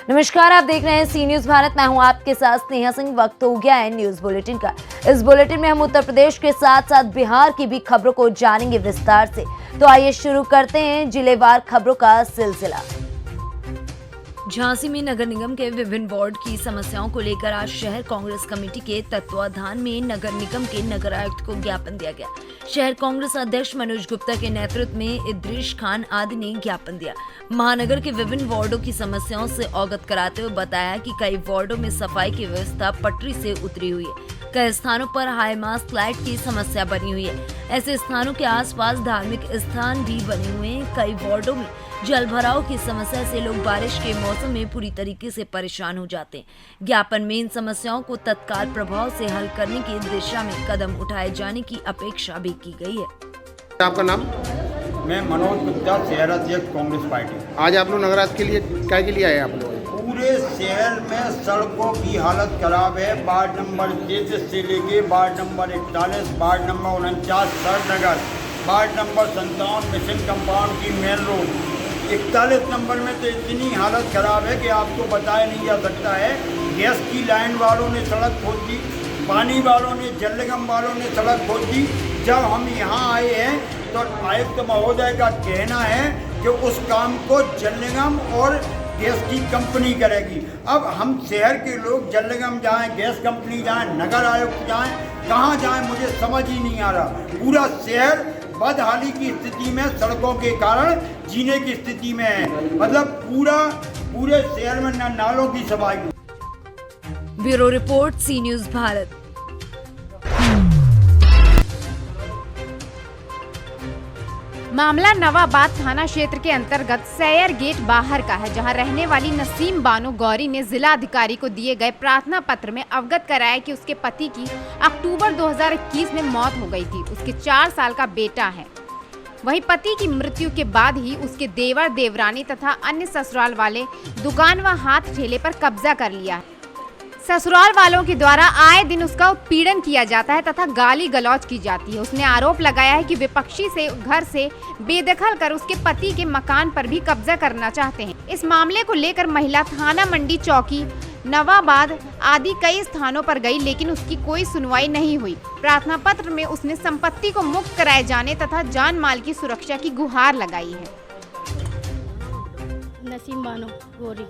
नमस्कार, आप देख रहे हैं सी न्यूज भारत। मैं हूं आपके साथ स्नेहा सिंह। वक्त हो गया है न्यूज बुलेटिन का। इस बुलेटिन में हम उत्तर प्रदेश के साथ साथ बिहार की भी खबरों को जानेंगे विस्तार से। तो आइए शुरू करते हैं जिलेवार खबरों का सिलसिला। झांसी में नगर निगम के विभिन्न वार्ड की समस्याओं को लेकर आज शहर कांग्रेस कमेटी के तत्वाधान में नगर निगम के नगर आयुक्त को ज्ञापन दिया गया। शहर कांग्रेस अध्यक्ष मनोज गुप्ता के नेतृत्व में इद्रीश खान आदि ने ज्ञापन दिया। महानगर के विभिन्न वार्डों की समस्याओं से अवगत कराते हुए बताया कि कई वार्डों में सफाई की व्यवस्था पटरी से उतरी हुई है। कई स्थानों पर हाई मास्ट लाइट की समस्या बनी हुई है। ऐसे स्थानों के आसपास धार्मिक स्थान भी बने हुए हैं। कई वार्डों में जल भराव की समस्या से लोग बारिश के मौसम में पूरी तरीके से परेशान हो जाते हैं। ज्ञापन में इन समस्याओं को तत्काल प्रभाव से हल करने की दिशा में कदम उठाए जाने की अपेक्षा भी की गई है। आपका नाम? मैं मनोज गुप्ता, शहर अध्यक्ष कांग्रेस पार्टी। आज आप लोग नगराज के लिए क्या के लिए आए आप लोग? पूरे शहर में सड़कों की हालत खराब है। वार्ड नंबर 33 से लेके ward number 41, ward number 49 Sarnagar, ward number 57 mission compound की मेन रोड, 41 नंबर में तो इतनी हालत खराब है कि आपको बताया नहीं जा सकता है। गैस की लाइन वालों ने सड़क खोद दी, पानी वालों ने, जल निगम वालों ने सड़क खोद दी। जब हम यहाँ आए हैं तो आयुक्त महोदय का कहना है कि उस काम को जल निगम और गैस की कंपनी करेगी। अब हम शहर के लोग जल निगम जाएँ, गैस कंपनी जाएँ, नगर आयुक्त जाएँ, कहाँ जाएँ मुझे समझ ही नहीं आ रहा। पूरा शहर बदहाली की स्थिति में, सड़कों के कारण जीने की स्थिति में है। मतलब पूरे शहर में नालों की सफाई। ब्यूरो रिपोर्ट, सी न्यूज भारत। मामला नवाबाद थाना क्षेत्र के अंतर्गत सैयर गेट बाहर का है, जहां रहने वाली नसीम बानो गौरी ने जिला अधिकारी को दिए गए प्रार्थना पत्र में अवगत कराया कि उसके पति की अक्टूबर 2021 में मौत हो गई थी। उसके 4 साल का बेटा है। वहीं पति की मृत्यु के बाद ही उसके देवर, देवरानी तथा अन्य ससुराल वाले दुकान व हाथ ठेले पर कब्जा कर लिया है। ससुराल वालों के द्वारा आए दिन उसका उत्पीड़न किया जाता है तथा गाली गलौज की जाती है। उसने आरोप लगाया है कि विपक्षी से घर से बेदखल कर उसके पति के मकान पर भी कब्जा करना चाहते हैं। इस मामले को लेकर महिला थाना मंडी चौकी, नवाबाद आदि कई स्थानों पर गई, लेकिन उसकी कोई सुनवाई नहीं हुई। प्रार्थना पत्र में उसने संपत्ति को मुक्त कराए जाने तथा जान माल की सुरक्षा की गुहार लगाई है। नसीम बानो गौरी,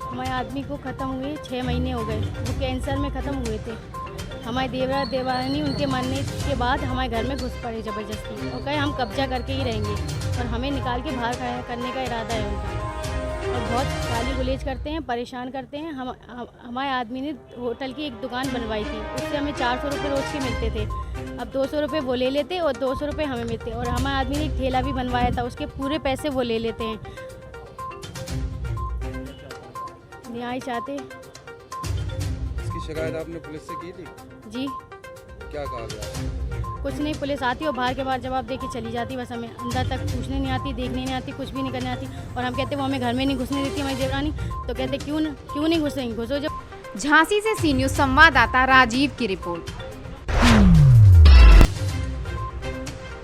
हमारे आदमी को ख़त्म हुए 6 महीने हो गए। वो कैंसर में ख़त्म हुए थे। हमारे देवरा देवानी उनके मरने के बाद हमारे घर में घुस पड़े ज़बरदस्ती और कहे हम कब्जा करके ही रहेंगे और हमें निकाल के बाहर करने का इरादा है उनका। और बहुत गाली गुलेज करते हैं, परेशान करते हैं। हमारे आदमी ने होटल की एक दुकान बनवाई थी, उससे हमें 400 रुपये रोज़ के मिलते थे। अब 200 रुपये वो ले लेते और 200 रुपये हमें मिलते। और हमारे आदमी ने एक ठेला भी बनवाया था, उसके पूरे पैसे वो ले लेते हैं। न्याय चाहते। इसकी शिकायत आपने पुलिस से की थी? जी। क्या कहा गया? कुछ नहीं, पुलिस आती और बाहर के बाहर जवाब दे के चली जाती। बस हमें अंदर तक पूछने नहीं आती, देखने नहीं आती, कुछ भी नहीं करने आती। और हम कहते वो हमें घर में नहीं घुसने देती हमारी देवरानी, तो कहते क्यों नहीं घुसेंगे, घुसो जो। झांसी से सी न्यूज संवाददाता राजीव की रिपोर्ट।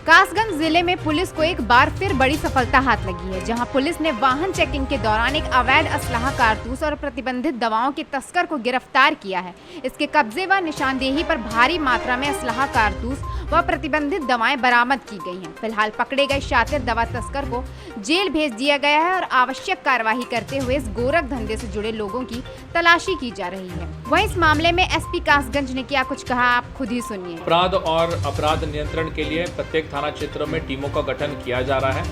कासगंज जिले में पुलिस को एक बार फिर बड़ी सफलता हाथ लगी है, जहां पुलिस ने वाहन चेकिंग के दौरान एक अवैध असलाह, कारतूस और प्रतिबंधित दवाओं के तस्कर को गिरफ्तार किया है। इसके कब्जे व निशानदेही पर भारी मात्रा में असलाह, कारतूस व प्रतिबंधित दवाएं बरामद की गई हैं। फिलहाल पकड़े गए शातिर दवा तस्कर को जेल भेज दिया गया है और आवश्यक कार्यवाही करते हुए इस गोरख धंधे से जुड़े लोगों की तलाशी की जा रही है। वहीं इस मामले में एसपी कासगंज ने क्या कुछ कहा, आप खुद ही सुनिए। अपराध और अपराध नियंत्रण के लिए प्रत्येक थाना क्षेत्र में टीमों का गठन किया जा रहा है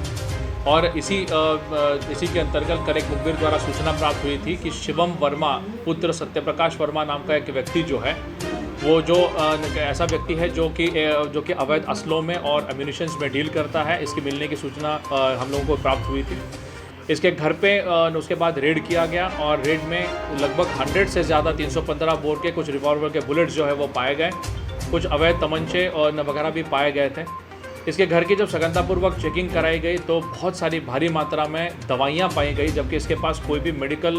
और इसी के अंतर्गत कल एक मुखबिर द्वारा सूचना प्राप्त हुई थी कि शिवम वर्मा पुत्र सत्यप्रकाश वर्मा नाम का एक व्यक्ति जो है, वो जो ऐसा व्यक्ति है जो कि अवैध असलों में और एम्यूनिशंस में डील करता है। इसकी मिलने की सूचना हम लोगों को प्राप्त हुई थी। इसके घर पे उसके बाद रेड किया गया और रेड में लगभग 100 से ज़्यादा 315 बोर के कुछ रिवॉल्वर के बुलेट्स जो है वो पाए गए। कुछ अवैध तमंचे और वगैरह भी पाए गए थे। इसके घर की जब सघनतापूर्वक चेकिंग कराई गई तो बहुत सारी भारी मात्रा में दवाइयाँ पाई गई, जबकि इसके पास कोई भी मेडिकल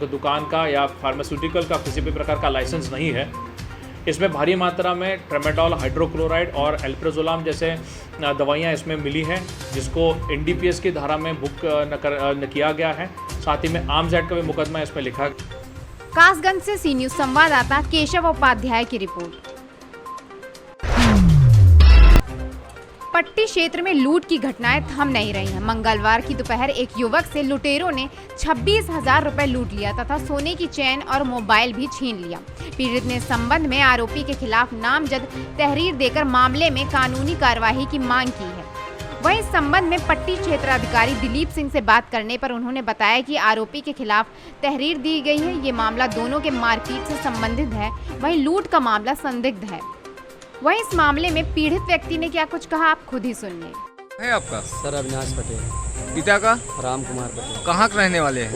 दुकान का या फार्मास्यूटिकल का किसी भी प्रकार का लाइसेंस नहीं है। इसमें भारी मात्रा में ट्रेमेडॉल, हाइड्रोक्लोराइड और एल्प्राजोलाम जैसे दवाइयाँ इसमें मिली हैं, जिसको NDPS की धारा में बुक न किया गया है। साथ ही में आर्म्स एक्ट का भी मुकदमा इसमें लिखा गया। कासगंज से सी न्यूज संवाददाता केशव उपाध्याय की रिपोर्ट। पट्टी क्षेत्र में लूट की घटनाएं थम नहीं रही हैं। मंगलवार की दोपहर एक युवक से लुटेरों ने 26,000 रुपए लूट लिया तथा सोने की चेन और मोबाइल भी छीन लिया। पीड़ित ने इस संबंध में आरोपी के खिलाफ नामजद तहरीर देकर मामले में कानूनी कार्यवाही की मांग की है। वहीं इस संबंध में पट्टी क्षेत्राधिकारी दिलीप सिंह से बात करने पर उन्होंने बताया कि आरोपी के खिलाफ तहरीर दी गई है। ये मामला दोनों के मारपीट से संबंधित है, वहीं लूट का मामला संदिग्ध है। वहीं इस मामले में पीड़ित व्यक्ति ने क्या कुछ कहा, आप खुद ही सुनिए। है आपका? सर अविनाश पटेल। पिता का? राम कुमार पटेल। कहाँ के रहने वाले हैं?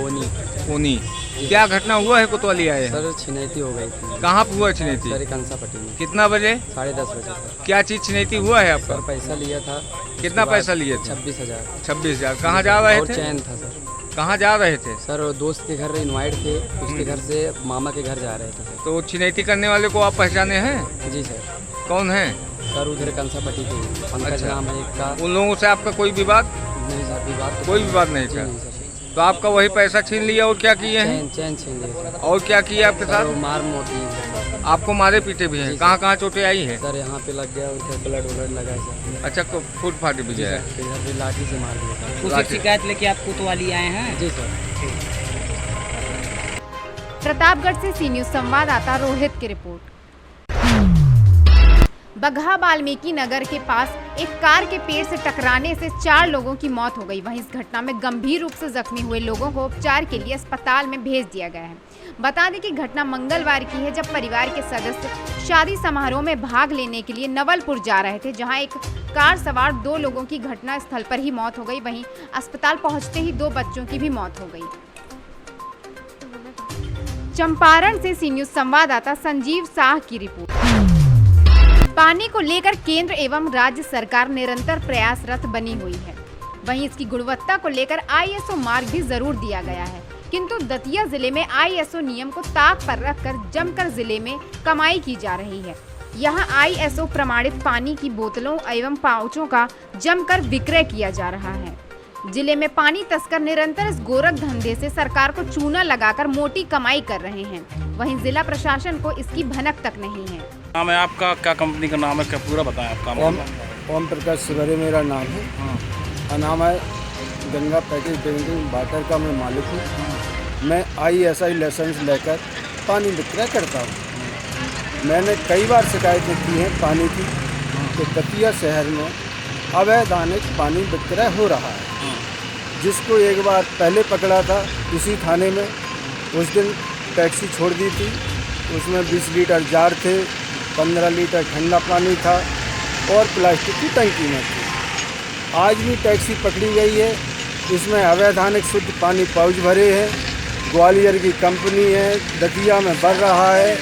कोनी। क्या घटना हुआ है कोतवाली आए? सर छिनैती हो गई थी। कहाँ पे हुआ छिनैती? सर कंसा पट्टी में। कितना बजे? 10:30 बजे सर। क्या चीज छिनैती हुआ है आपका? सर पैसा लिया था। कितना पैसा लिए थे? 26,000। 26,000। कहाँ जा रहे और थे? चैन था सर। कहाँ जा रहे थे? सर वो दोस्त के घर इनवाइट थे, उसके घर से मामा के घर जा रहे थे सर। तो छिनैती करने वाले को आप पहचाने हैं? जी सर। कौन है? सर उधर कंसा पट्टी के पंकज अच्छा। नाम है एक का। उन लोगों से आपका कोई विवाद? नहीं सर विवाद कोई विवाद नहीं था। नहीं सर। तो आपका वही पैसा छीन लिया और क्या किए हैं? चैन छीन लिया सर। और क्या किया आपके सर वो साथ? मार मोटी। आपको मारे पीटे भी हैं? जी, कहाँ कहाँ चोटें आई हैं? सर यहाँ पे लग गया, उधर ब्लड लगा है सर। अच्छा, फूट फाट भी जी है? सर, इधर भी लाठी से मार दिया सर। लाठी- उसकी शिकायत लेके आप कोतवाली आए हैं? जी सर। प्रतापगढ़ से सी न्यूज संवाददाता रोहित की रिपोर्ट। बगहा वाल्मीकि नगर के पास एक कार के पेड़ से टकराने से 4 लोगों की मौत हो गई। वहीं इस घटना में गंभीर रूप से जख्मी हुए लोगों को उपचार के लिए अस्पताल में भेज दिया गया है। बता दें कि घटना मंगलवार की है, जब परिवार के सदस्य शादी समारोह में भाग लेने के लिए नवलपुर जा रहे थे, जहां एक कार सवार 2 लोगों की घटना स्थल पर ही मौत हो गई। वहीं अस्पताल पहुंचते ही 2 बच्चों की भी मौत हो गई। चंपारण से सी न्यूज संवाददाता संजीव शाह की रिपोर्ट। पानी को लेकर केंद्र एवं राज्य सरकार निरंतर प्रयासरत बनी हुई है। वहीं इसकी गुणवत्ता को लेकर ISO मार्क भी जरूर दिया गया है, किंतु दतिया जिले में ISO नियम को ताक पर रखकर जमकर जिले में कमाई की जा रही है। यहां ISO प्रमाणित पानी की बोतलों एवं पाउचों का जमकर विक्रय किया जा रहा है। जिले में पानी तस्कर निरंतर इस गोरख धंधे से सरकार को चूना लगाकर मोटी कमाई कर रहे हैं। वहीं जिला प्रशासन को इसकी भनक तक नहीं है। नाम है आपका? क्या कंपनी का नाम है? क्या पूरा बताएं आपका? ओम प्रकाश शिवरे मेरा नाम है। और नाम है गंगा पैकेज ड्रिंकिंग वाटर का मैं मालिक हूँ। मैं ISI लाइसेंस लेकर पानी विक्रय करता हूँ। मैंने कई बार शिकायतें की हैं पानी की कि दतिया शहर में अवैधानिक पानी विक्रय हो रहा है, जिसको एक बार पहले पकड़ा था इसी थाने में। उस दिन टैक्सी छोड़ दी थी, उसमें 20 लीटर जार थे, 15 लीटर ठंडा पानी था और प्लास्टिक की टंकी में थी। आज भी टैक्सी पकड़ी गई है, इसमें अवैधानिक शुद्ध पानी पाउच भरे हैं। ग्वालियर की कंपनी है, दतिया में बढ़ रहा है,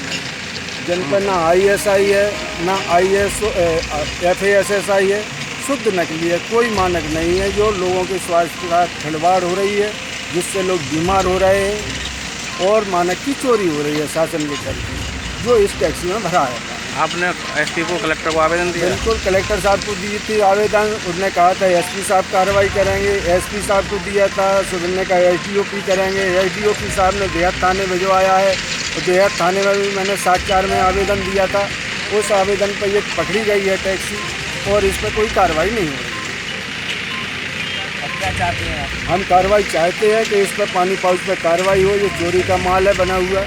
जिन पर ना ISI है ना ISO FASSI है। शुद्ध नकली है, कोई मानक नहीं है। जो लोगों के स्वास्थ्य के साथ खिलवाड़ हो रही है, जिससे लोग बीमार हो रहे हैं और मानक की चोरी हो रही है शासन के करके, जो इस टैक्सी में भरा है। आपने SP को, कलेक्टर को आवेदन दिया? बिल्कुल, कलेक्टर साहब को दी थी आवेदन। उन्होंने कहा था SP साहब कार्रवाई करेंगे। SP साहब को दिया था, सुनने का SDOP करेंगे। SDOP साहब ने देहात थाने भिजवाया है और देहात थाने में भी मैंने 7/4 में आवेदन दिया था। उस आवेदन पर ये पकड़ी गई है टैक्सी और इस पर कोई कार्रवाई नहीं हो रही। अब क्या चाहते हैं आप? हम कार्रवाई चाहते हैं कि इस पर पानी पाउच पर कार्रवाई हो। ये चोरी का माल है बना हुआ,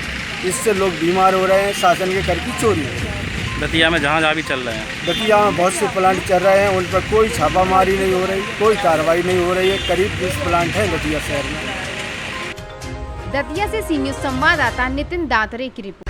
इससे लोग बीमार हो रहे हैं, शासन के कर की चोरी हो रही है। दतिया में जहाँ भी चल रहे हैं? दतिया में बहुत से प्लांट चल रहे हैं, उन पर कोई छापामारी नहीं हो रही, कोई कार्रवाई नहीं हो रही है। करीब 20 प्लांट हैं दतिया शहर में। दतिया से सी न्यूज संवाददाता नितिन दातरे की रिपोर्ट।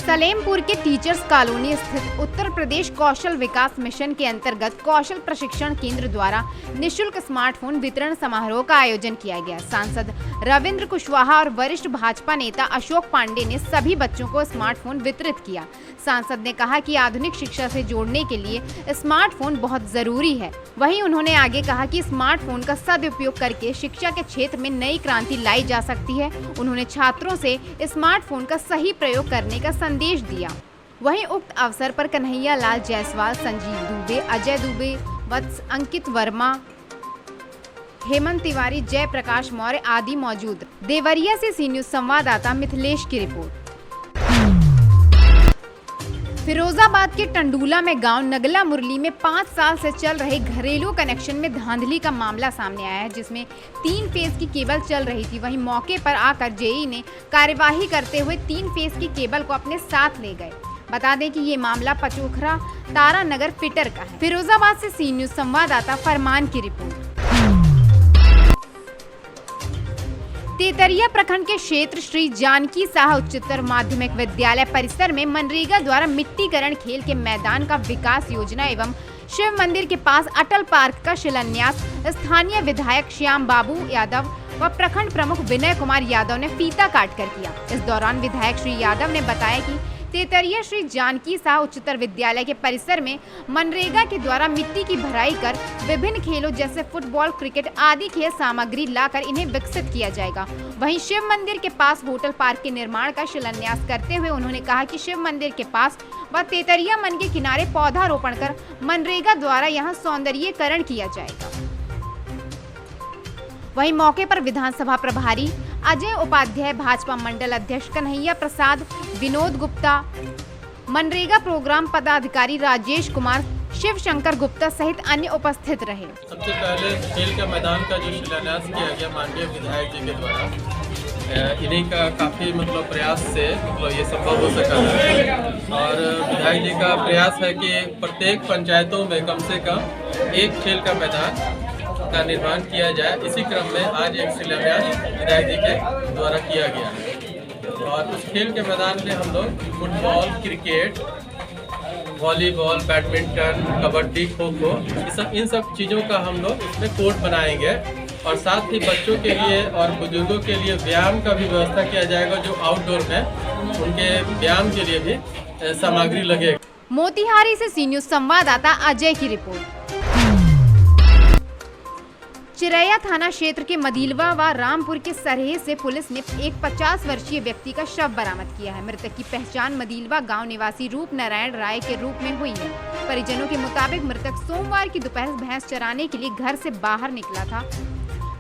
सलेमपुर के टीचर्स कॉलोनी स्थित उत्तर प्रदेश कौशल विकास मिशन के अंतर्गत कौशल प्रशिक्षण केंद्र द्वारा निशुल्क स्मार्टफोन वितरण समारोह का आयोजन किया गया। सांसद रविंद्र कुशवाहा और वरिष्ठ भाजपा नेता अशोक पांडे ने सभी बच्चों को स्मार्टफोन वितरित किया। सांसद ने कहा कि आधुनिक शिक्षा से जोड़ने के लिए स्मार्टफोन बहुत जरूरी है। वहीं उन्होंने आगे कहा कि स्मार्टफोन का सदुपयोग करके शिक्षा के क्षेत्र में नई क्रांति लाई जा सकती है। उन्होंने छात्रों से स्मार्टफोन का सही प्रयोग करने का संदेश दिया। वहीं उक्त अवसर पर कन्हैया लाल जायसवाल, संजीव दुबे, अजय दुबे, वत्स, अंकित वर्मा, हेमंत तिवारी, जय प्रकाश मौर्य आदि मौजूद। देवरिया से सी न्यूज संवाददाता मिथिलेश की रिपोर्ट। फिरोजाबाद के टंडूला में गांव नगला मुरली में 5 साल से चल रहे घरेलू कनेक्शन में धांधली का मामला सामने आया है, जिसमें 3 फेज की केबल चल रही थी। वहीं मौके पर आकर जेई ने कार्यवाही करते हुए 3 फेज की केबल को अपने साथ ले गए। बता दें कि ये मामला पचोखरा तारा नगर फिटर का है। फिरोजाबाद से सी न्यूज संवाददाता फरमान की रिपोर्ट। तेतरिया प्रखंड के क्षेत्र श्री जानकी साह उच्चतर माध्यमिक विद्यालय परिसर में मनरेगा द्वारा मिट्टीकरण खेल के मैदान का विकास योजना एवं शिव मंदिर के पास अटल पार्क का शिलान्यास स्थानीय विधायक श्याम बाबू यादव व प्रखंड प्रमुख विनय कुमार यादव ने फीता काट कर किया। इस दौरान विधायक श्री यादव ने बताया कि तेतरिया श्री जानकी साह उच्चतर विद्यालय के परिसर में मनरेगा के द्वारा मिट्टी की भराई कर विभिन्न खेलों जैसे फुटबॉल, क्रिकेट आदि खेल सामग्री लाकर इन्हें विकसित किया जाएगा। वहीं शिव मंदिर के पास होटल पार्क के निर्माण का शिलान्यास करते हुए उन्होंने कहा कि शिव मंदिर के पास व तेतरिया मन के किनारे पौधारोपण कर मनरेगा द्वारा यहाँ सौंदर्यीकरण किया जाएगा। वहीं मौके पर विधानसभा प्रभारी अजय उपाध्याय, भाजपा मंडल अध्यक्ष कन्हैया प्रसाद, विनोद गुप्ता, मनरेगा प्रोग्राम पदाधिकारी राजेश कुमार, शिव शंकर गुप्ता सहित अन्य उपस्थित रहे। सबसे पहले खेल के मैदान का जो शिलान्यास किया गया माननीय विधायक जी के द्वारा, इन्हीं का काफ़ी प्रयास से ये संभव हो सका है। और विधायक जी का प्रयास है कि प्रत्येक पंचायतों में कम से कम एक खेल का मैदान का निर्माण किया जाए। इसी क्रम में आज एक शिलान्यास विधायक जी के द्वारा किया गया है। और उस खेल के मैदान में हम लोग football, cricket, volleyball, badminton, kabaddi, kho kho, इन सब चीज़ों का हम लोग इसमें कोर्ट बनाएंगे। और साथ ही बच्चों के लिए और बुजुर्गों के लिए व्यायाम का भी व्यवस्था किया जाएगा, जो आउटडोर में उनके व्यायाम के लिए भी सामग्री लगेगी। मोतिहारी से सी न्यूज संवाददाता अजय की रिपोर्ट। चिरैया थाना क्षेत्र के मदीलवा व रामपुर के सरेह से पुलिस ने एक 50 वर्षीय व्यक्ति का शव बरामद किया है। मृतक की पहचान मदीलवा गांव निवासी रूप नारायण राय के रूप में हुई है। परिजनों के मुताबिक मृतक सोमवार की दोपहर भैंस चराने के लिए घर से बाहर निकला था,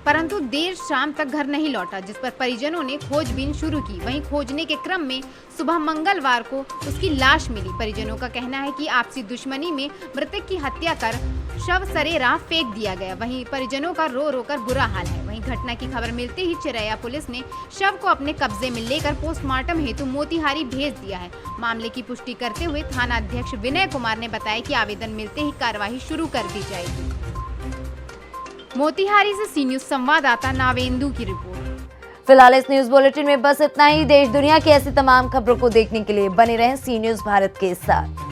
परंतु देर शाम तक घर नहीं लौटा, जिस पर परिजनों ने खोजबीन शुरू की। वहीं खोजने के क्रम में सुबह मंगलवार को उसकी लाश मिली। परिजनों का कहना है कि आपसी दुश्मनी में मृतक की हत्या कर शव सरे राह फेंक दिया गया। वहीं परिजनों का रो रो कर बुरा हाल है। वहीं घटना की खबर मिलते ही चिरैया पुलिस ने शव को अपने कब्जे में लेकर पोस्टमार्टम हेतु मोतिहारी भेज दिया है। मामले की पुष्टि करते हुए थाना अध्यक्ष विनय कुमार ने बताया कि आवेदन मिलते ही कार्यवाही शुरू कर दी जाएगी। मोतिहारी से सी न्यूज संवाददाता नावेंदु की रिपोर्ट। फिलहाल इस न्यूज बुलेटिन में बस इतना ही। देश दुनिया की ऐसी तमाम खबरों को देखने के लिए बने रहें सी न्यूज भारत के साथ।